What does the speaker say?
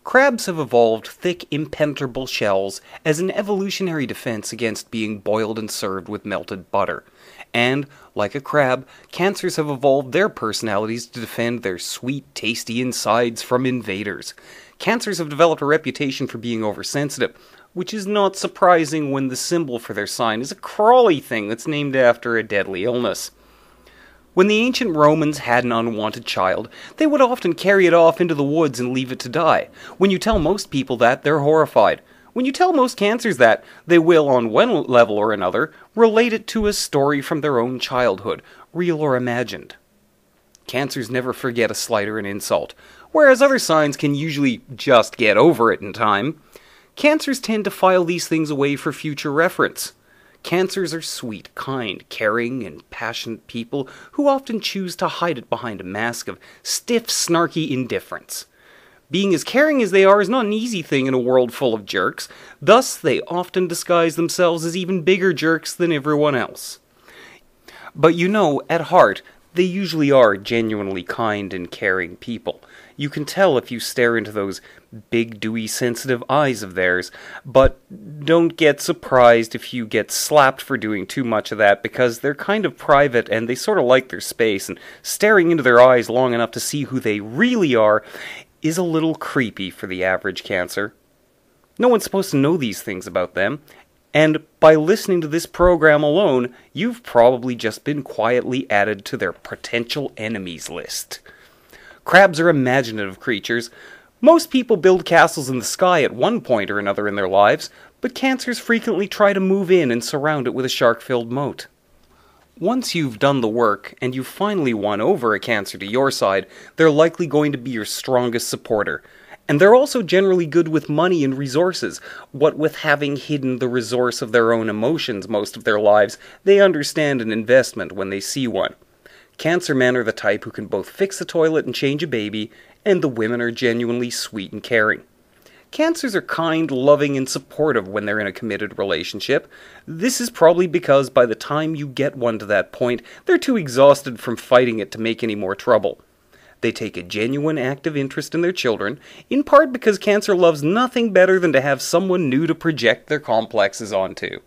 Crabs have evolved thick, impenetrable shells as an evolutionary defense against being boiled and served with melted butter. And, like a crab, cancers have evolved their personalities to defend their sweet, tasty insides from invaders. Cancers have developed a reputation for being oversensitive, which is not surprising when the symbol for their sign is a crawly thing that's named after a deadly illness. When the ancient Romans had an unwanted child, they would often carry it off into the woods and leave it to die. When you tell most people that, they're horrified. When you tell most cancers that, they will, on one level or another, relate it to a story from their own childhood, real or imagined. Cancers never forget a slight or an insult, whereas other signs can usually just get over it in time. Cancers tend to file these things away for future reference. Cancers are sweet, kind, caring, and passionate people who often choose to hide it behind a mask of stiff, snarky indifference. Being as caring as they are is not an easy thing in a world full of jerks, thus they often disguise themselves as even bigger jerks than everyone else. But you know, at heart, they usually are genuinely kind and caring people. You can tell if you stare into those big, dewy, sensitive eyes of theirs, but don't get surprised if you get slapped for doing too much of that, because they're kind of private and they sort of like their space, and staring into their eyes long enough to see who they really are is a little creepy for the average Cancer. No one's supposed to know these things about them, and by listening to this program alone, you've probably just been quietly added to their potential enemies list. Crabs are imaginative creatures. Most people build castles in the sky at one point or another in their lives, but Cancers frequently try to move in and surround it with a shark-filled moat. Once you've done the work, and you've finally won over a Cancer to your side, they're likely going to be your strongest supporter. And they're also generally good with money and resources. What with having hidden the resource of their own emotions most of their lives, they understand an investment when they see one. Cancer men are the type who can both fix a toilet and change a baby, and the women are genuinely sweet and caring. Cancers are kind, loving, and supportive when they're in a committed relationship. This is probably because by the time you get one to that point, they're too exhausted from fighting it to make any more trouble. They take a genuine active interest in their children, in part because Cancer loves nothing better than to have someone new to project their complexes onto.